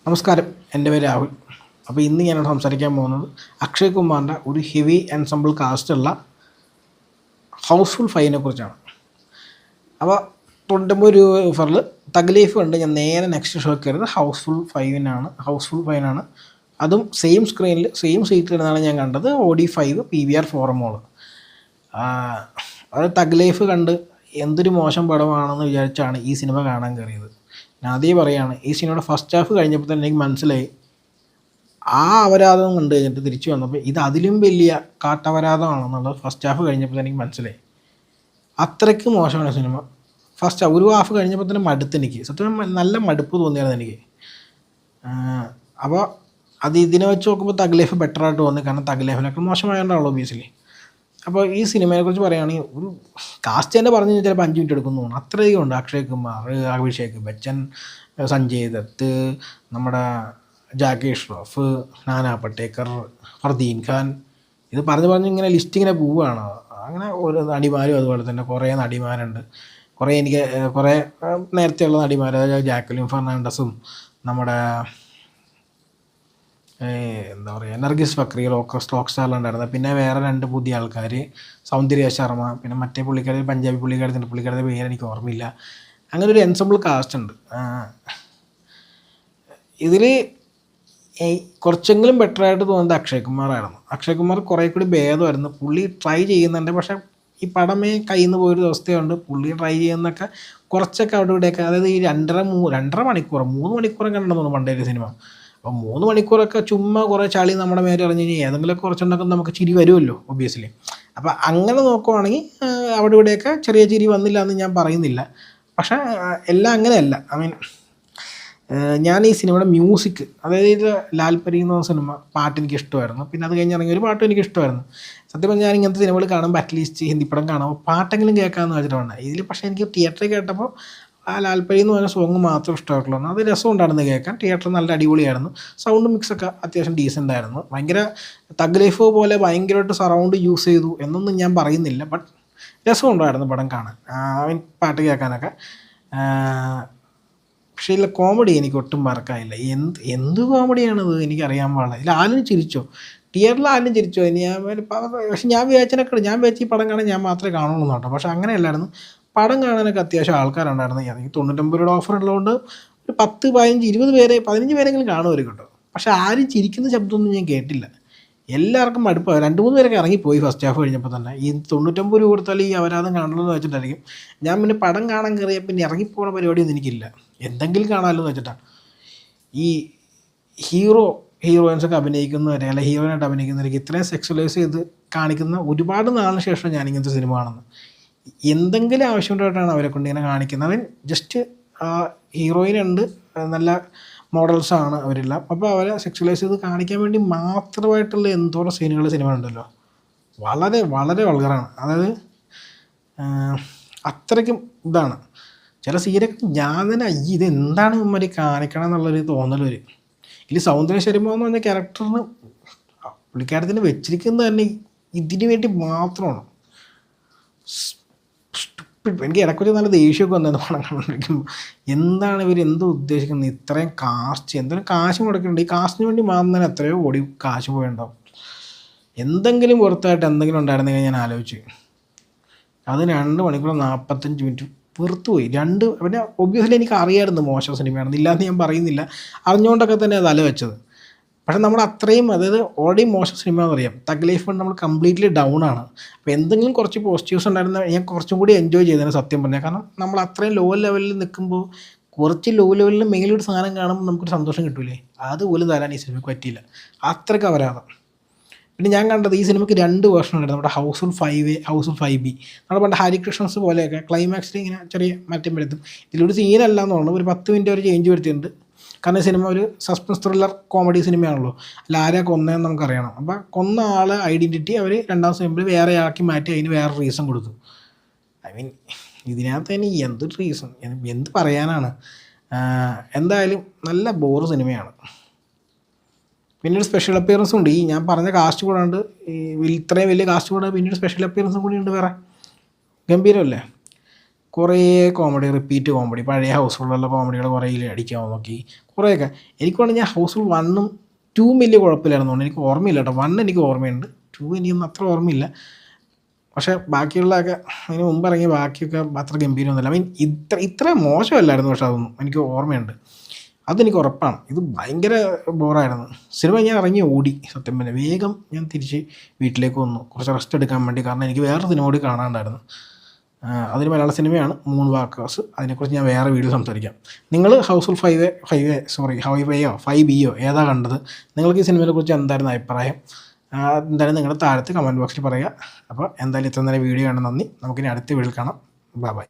നമസ്കാരം, എൻ്റെ പേര് രാഹുൽ. അപ്പോൾ ഇന്ന് ഞാനിവിടെ സംസാരിക്കാൻ പോകുന്നത് അക്ഷയ് കുമാറിൻ്റെ ഒരു ഹെവി എൻസംബിൾ കാസ്റ്റുള്ള ഹൗസ്ഫുൾ 5നെ കുറിച്ചാണ്. അപ്പോൾ 99 രൂപ ഓഫറിൽ തഗ് ലൈഫ് കണ്ട് ഞാൻ നേരെ നെക്സ്റ്റ് ഷോ കയറിയത് ഹൗസ്ഫുൾ 5 അതും സെയിം സ്ക്രീനിൽ സെയിം സീറ്റിൽ ഇരുന്നാണ് ഞാൻ കണ്ടത്. OD5 PVR ഫോറമോൾ. അത് തഗ് ലൈഫ് കണ്ട് എന്തൊരു മോശം പടമാണെന്ന് വിചാരിച്ചാണ് ഈ സിനിമ കാണാൻ കയറിയത്. ഞാൻ ആദ്യം പറയുകയാണ്, ഈ സിനിമയുടെ ഫസ്റ്റ് ഹാഫ് കഴിഞ്ഞപ്പോൾ തന്നെ എനിക്ക് മനസ്സിലായി, ആ അപരാധം കണ്ടു കഴിഞ്ഞിട്ട് തിരിച്ചു വന്നപ്പോൾ ഇത് അതിലും വലിയ കാട്ടപരാധമാണെന്നുള്ളത് ഫസ്റ്റ് ഹാഫ് കഴിഞ്ഞപ്പോൾ തന്നെ എനിക്ക് മനസ്സിലായി. അത്രയ്ക്ക് മോശമാണ് സിനിമ. ഒരു ഹാഫ് കഴിഞ്ഞപ്പോൾ തന്നെ മടുത്തെനിക്ക്, സത്യം നല്ല മടുപ്പ് തോന്നിയായിരുന്നു എനിക്ക്. അപ്പോൾ ഇതിനെ വെച്ച് നോക്കുമ്പോൾ തഗ് ലൈഫ് ബെറ്ററായിട്ട് തോന്നി, കാരണം തഗ് ലൈഫിനൊക്കെ മോശമായതുകൊണ്ടാണല്ലോ ഒബിയസ്ലി. അപ്പോൾ ഈ സിനിമയെക്കുറിച്ച് പറയുകയാണെങ്കിൽ ഒരു കാസ്റ്റ് തന്നെ പറഞ്ഞു കഴിഞ്ഞാൽ ചിലപ്പോൾ 5 മിനിറ്റ് എടുക്കുന്നു തോന്നുന്നു, അത്രയധികം ഉണ്ട്. അക്ഷയ് കുമാർ, അഭിഷേക് ബച്ചൻ, സഞ്ജയ് ദത്ത്, നമ്മുടെ ജാക്കി ഷ്രോഫ്, നാനാ പട്ടേക്കർ, ഫർദീൻ ഖാൻ, ഇത് പറഞ്ഞ് ഇങ്ങനെ ലിസ്റ്റ് ഇങ്ങനെ പോവുകയാണ്. അങ്ങനെ ഓരോ നടിമാരും അതുപോലെ തന്നെ കുറേ നടിമാരുണ്ട്. കുറേ നേരത്തെയുള്ള നടിമാർ, അതായത് ജാക്വലിൻ ഫെർണാണ്ടസും നമ്മുടെ എന്താ പറയുക നർഗിസ് ഫക്രി റോക്ക് സ്റ്റാറിലുണ്ടായിരുന്നത്. പിന്നെ വേറെ 2 പുതിയ ആൾക്കാർ, സൗന്ദര്യ ശർമ്മ, പിന്നെ മറ്റേ പുള്ളിക്കാരി പഞ്ചാബി പുള്ളിക്കാരത്തിൻ്റെ പേര് എനിക്ക് ഓർമ്മയില്ല. അങ്ങനെ ഒരു എൻസംബിൾ കാസ്റ്റ് ഉണ്ട്. ഇതിൽ കുറച്ചെങ്കിലും ബെറ്ററായിട്ട് തോന്നുന്നത് അക്ഷയ് കുമാറായിരുന്നു. അക്ഷയ് കുമാർ കുറേ കൂടി ഭേദമായിരുന്നു. പുള്ളി ട്രൈ ചെയ്യുന്നുണ്ട്, പക്ഷേ ഈ പടമേ കയ്യിൽ നിന്ന് പോയൊരു അവസ്ഥയുണ്ട്. പുള്ളി ട്രൈ ചെയ്യുന്നതൊക്കെ കുറച്ചൊക്കെ അവിടെ ഇവിടെയൊക്കെ, അതായത് ഈ 2.5 മണിക്കൂർ 3 മണിക്കൂറും കണ്ടെന്ന് തോന്നുന്നു പണ്ടേ ഒരു സിനിമ. അപ്പോൾ 3 മണിക്കൂറൊക്കെ ചുമ്മാ കുറേ ചളി നമ്മുടെ മേലെ ഇറങ്ങി കഴിഞ്ഞാൽ ഏതെങ്കിലുമൊക്കെ കുറച്ചുണ്ടാക്കും നമുക്ക് ചിരി വരുമല്ലോ ഒബ്വിയസ്ലി. അപ്പോൾ അങ്ങനെ നോക്കുവാണെങ്കിൽ അവിടെ ഇവിടെയൊക്കെ ചെറിയ ചിരി വന്നില്ല എന്ന് ഞാൻ പറയുന്നില്ല. പക്ഷേ എല്ലാം അങ്ങനെയല്ല. ഞാൻ ഈ സിനിമയുടെ മ്യൂസിക്, അതായത് ലാൽപരി എന്ന് പറഞ്ഞ സിനിമ പാട്ട് എനിക്ക് ഇഷ്ടമായിരുന്നു. പിന്നെ അത് കഴിഞ്ഞ് ഇറങ്ങിയ ഒരു പാട്ടും എനിക്ക് ഇഷ്ടമായിരുന്നു. സത്യം പറഞ്ഞാൽ ഞാൻ ഇങ്ങനത്തെ സിനിമകൾ കാണുമ്പോൾ അറ്റ്ലീസ്റ്റ് ഹിന്ദി പടം കാണുമ്പോൾ പാട്ടെങ്കിലും കേൾക്കാമെന്ന് വെച്ചിട്ടുണ്ട്. ഇതിൽ പക്ഷേ എനിക്ക് തിയേറ്ററിൽ കേട്ടപ്പോൾ ആ ലാൽപരി എന്ന് പറഞ്ഞ സോങ് മാത്രം ഇഷ്ടമായിട്ടുള്ളൂ. അത് രസം ഉണ്ടായിരുന്നു കേൾക്കാൻ. തിയേറ്റർ നല്ല അടിപൊളിയായിരുന്നു. സൗണ്ട് മിക്സൊക്കെ അത്യാവശ്യം ഡീസൻ്റ് ആയിരുന്നു. ഭയങ്കര തഗ് ലൈഫ് പോലെ ഭയങ്കരമായിട്ട് സറൗണ്ട് യൂസ് ചെയ്തു എന്നൊന്നും ഞാൻ പറയുന്നില്ല, ബട്ട് രസമുണ്ടായിരുന്നു പടം കാണാൻ, പാട്ട് കേൾക്കാനൊക്കെ. പക്ഷേ ഇതിലെ കോമഡി എനിക്ക് ഒട്ടും മറക്കാനില്ല. എന്ത് കോമഡിയാണത് എനിക്കറിയാൻ പാടില്ല. ഇതിൽ ആരും ചിരിച്ചോ? തിയേറ്ററിൽ ആരും ചിരിച്ചോ? പക്ഷെ ഞാൻ വിചാരിച്ച ഈ പടം കാണാൻ ഞാൻ മാത്രമേ കാണുള്ളൂ കേട്ടോ. പക്ഷെ അങ്ങനെയല്ലായിരുന്നു. പടം കാണാനൊക്കെ അത്യാവശ്യം ആൾക്കാരുണ്ടായിരുന്നു. എനിക്ക് 99 രൂപയുടെ ഓഫർ ഉള്ളതുകൊണ്ട് ഒരു 10, 15, 20 15 പേരെങ്കിലും കാണുമായിരിക്കും കേട്ടോ. പക്ഷെ ആരും ചിരിക്കുന്ന ശബ്ദമൊന്നും ഞാൻ കേട്ടില്ല. എല്ലാവർക്കും മടുപ്പാണ്. 2-3 പേരൊക്കെ ഇറങ്ങിപ്പോയി ഫസ്റ്റ് ഹാഫ് കഴിഞ്ഞപ്പോൾ തന്നെ. ഈ 99 രൂപ കൊടുത്താൽ ഈ അപരാധം കാണണമെന്ന് വെച്ചിട്ടായിരിക്കും. ഞാൻ പിന്നെ പടം കാണാൻ കയറിയാൽ പിന്നെ ഇറങ്ങിപ്പോകുന്ന പരിപാടിയൊന്നും എനിക്കില്ല, എന്തെങ്കിലും കാണാമല്ലോ എന്ന് വെച്ചിട്ടാണ്. ഈ ഹീറോയിൻസൊക്കെ അഭിനയിക്കുന്നവരെ, അല്ലെങ്കിൽ ഹീറോയിനായിട്ട് അഭിനയിക്കുന്നവർക്ക് ഇത്രയും സെക്സ്വലൈസ് ചെയ്ത് കാണിക്കുന്ന ഒരുപാട് നാളിന് ശേഷം ഞാനിങ്ങനത്തെ സിനിമ കാണുന്നത്. എന്തെങ്കിലും ആവശ്യമുണ്ടായിട്ടാണ് അവരെ കൊണ്ട് ഇങ്ങനെ കാണിക്കുന്നത്. ജസ്റ്റ് ഹീറോയിനുണ്ട്, നല്ല മോഡൽസാണ് അവരെല്ലാം. അപ്പോൾ അവരെ സെക്സ്വലൈസ് ചെയ്ത് കാണിക്കാൻ വേണ്ടി മാത്രമായിട്ടുള്ള എന്തോരം സീനുകൾ സിനിമ ഉണ്ടല്ലോ. വളരെ വളരെ വൾഗറാണ്. അതായത് അത്രയ്ക്കും ഇതാണ് ചില സീനൊക്കെ. ഞാൻ തന്നെ ഇതെന്താണ് ഇവന്മാർ കാണിക്കണം എന്നുള്ളൊരു തോന്നൽ വരും. ഇതിൽ സൗന്ദര്യ ശർമ്മ എന്ന് പറഞ്ഞ ക്യാരക്ടറിന് പുള്ളിക്കാരത്തിന് വെച്ചിരിക്കുന്നത് തന്നെ ഇതിന് വേണ്ടി മാത്രമാണ്. എനിക്ക് ഇടയ്ക്കൊരു നല്ല ദേഷ്യമൊക്കെ വന്നത് പണം കണ്ടിരിക്കുമ്പോൾ. എന്താണ് എന്തോ ഉദ്ദേശിക്കുന്നത്? ഇത്രയും എന്തെങ്കിലും കാശ് മുടക്കുന്നുണ്ട്. ഈ കാശിന് വേണ്ടി മാത്രം തന്നെ എത്രയോ കോടി കാശ് പോയിട്ടുണ്ടാവും. എന്തെങ്കിലും പുറത്തായിട്ട് എന്തെങ്കിലും ഉണ്ടായിരുന്നെങ്കിൽ ഞാൻ ആലോചിച്ച്. അത് 2 മണിക്കൂർ 45 മിനിറ്റ് വെറുത്തുപോയി. പിന്നെ ഒബ്വിയസ്ലി എനിക്ക് അറിയാമായിരുന്നു മോശം സിനിമയാണെന്ന്, ഇല്ലാന്ന് ഞാൻ പറയുന്നില്ല. അറിഞ്ഞുകൊണ്ടൊക്കെ തന്നെ അത് വെച്ചത്. പക്ഷേ നമ്മൾ അത്രയും, അതായത് ഓൾറെഡി മോശം സിനിമ എന്നറിയാം. തഗ് ലൈഫ് കൊണ്ട് നമ്മൾ കംപ്ലീറ്റ്ലി ഡൗൺ ആണ്. അപ്പോൾ എന്തെങ്കിലും കുറച്ച് പോസിറ്റീവ്സ് ഉണ്ടായിരുന്ന ഞാൻ കുറച്ചും കൂടി എൻജോയ് ചെയ്തതിന് സത്യം പറഞ്ഞാൽ. കാരണം നമ്മൾ അത്രയും ലോ ലെവലിൽ നിൽക്കുമ്പോൾ കുറച്ച് ലോ ലെവലിൽ മേലൊരു സാധനം കാണുമ്പോൾ നമുക്കൊരു സന്തോഷം കിട്ടൂലേ, അതുപോലും തരാൻ ഈ സിനിമയ്ക്ക് പറ്റിയില്ല. അത്രയ്ക്ക് അപരാധം. പിന്നെ ഞാൻ കണ്ടത് ഈ സിനിമയ്ക്ക് 2 വേർഷൻ ഉണ്ടായിരുന്നു. നമ്മുടെ ഹൗസ്ഫുൾ 5A, ഹൗസ്ഫുൾ 5B. നമ്മൾ പണ്ട് ഹരികൃഷ്ണൻസ് പോലെയൊക്കെ ക്ലൈമാക്സിൽ ഇങ്ങനെ ചെറിയ മാറ്റം വരുത്തും. ഇതിലൊരു സീനല്ല എന്ന് തോന്നുന്നു, ഒരു 10 മിനിറ്റ് ഒരു ചേഞ്ച് വരുത്തിയിട്ടുണ്ട്. കാരണം സിനിമ ഒരു സസ്പെൻസ് ത്രില്ലർ കോമഡി സിനിമയാണല്ലോ. അല്ല, ആരെയാണ് കൊന്നതെന്ന് നമുക്കറിയണം. അപ്പോൾ കൊന്ന ആൾ ഐഡൻറ്റിറ്റി അവർ 2ാം സിനിമയിൽ വേറെ ആക്കി മാറ്റി അതിന് വേറെ റീസൺ കൊടുത്തു. ഇതിനകത്ത് ഇനി എന്തൊരു റീസൺ, എന്ത് പറയാനാണ്? എന്തായാലും നല്ല ബോറ് സിനിമയാണ്. പിന്നീട് സ്പെഷ്യൽ അപ്പിയറൻസും ഉണ്ട്. ഈ ഞാൻ പറഞ്ഞ കാസ്റ്റ് കൂടാണ്ട്, ഇത്രയും വലിയ കാസ്റ്റ് കൂടാണ്ട് പിന്നീട് സ്പെഷ്യൽ അപ്പിയറൻസും കൂടി ഉണ്ട് വേറെ. ഗംഭീരമല്ലേ? കുറേ കോമഡി, റിപ്പീറ്റ് കോമഡി, പഴയ ഹൗസ്ഫുള്ളുള്ള കോമഡികൾ കുറേ അടിക്കാൻ നോക്കി. കുറേയൊക്കെ. എനിക്ക് വേണമെങ്കിൽ ഞാൻ ഹൗസ്ഫുൾ 1ഉം 2ഉം വലിയ കുഴപ്പമില്ലായിരുന്നു. എനിക്ക് ഓർമ്മയില്ല കേട്ടോ. 1 എനിക്ക് ഓർമ്മയുണ്ട്, 2 എനിക്കൊന്നും അത്ര ഓർമ്മയില്ല. പക്ഷേ ബാക്കിയുള്ളതൊക്കെ അതിന് മുമ്പ് ഇറങ്ങിയ ബാക്കിയൊക്കെ അത്ര ഗംഭീരമൊന്നുമില്ല. ഐ മീൻ ഇത്രയും മോശമല്ലായിരുന്നു. പക്ഷേ അതൊന്നും എനിക്ക് ഓർമ്മയുണ്ട്, അതെനിക്ക് ഉറപ്പാണ്. ഇത് ഭയങ്കര ബോറായിരുന്നു. സിനിമ ഞാൻ ഇറങ്ങി ഓടി, സത്യം പറഞ്ഞാൽ വേഗം ഞാൻ തിരിച്ച് വീട്ടിലേക്ക് വന്നു കുറച്ച് റെസ്റ്റ് എടുക്കാൻ വേണ്ടി. കാരണം എനിക്ക് വേറൊരു സിനിമ കൂടി കാണാനുണ്ടായിരുന്നു. അതൊരു മലയാള സിനിമയാണ്, മൂൺ വാക്കേഴ്സ്. അതിനെക്കുറിച്ച് ഞാൻ വേറെ വീഡിയോ സംസാരിക്കാം. നിങ്ങൾ ഹൗസ്ഫുൾ 5Bയോ ഏതാ കണ്ടത്? നിങ്ങൾക്ക് ഈ സിനിമയെക്കുറിച്ച് എന്തായിരുന്നു അഭിപ്രായം? എന്തായാലും നിങ്ങളുടെ താഴത്ത് കമൻറ്റ് ബോക്സിൽ പറയുക. അപ്പോൾ എന്തായാലും ഇത്ര നേരം വീഡിയോ കാണാൻ നന്ദി. നമുക്കിനി അടുത്ത വീഡിയോയിൽ കാണാം. ബൈ.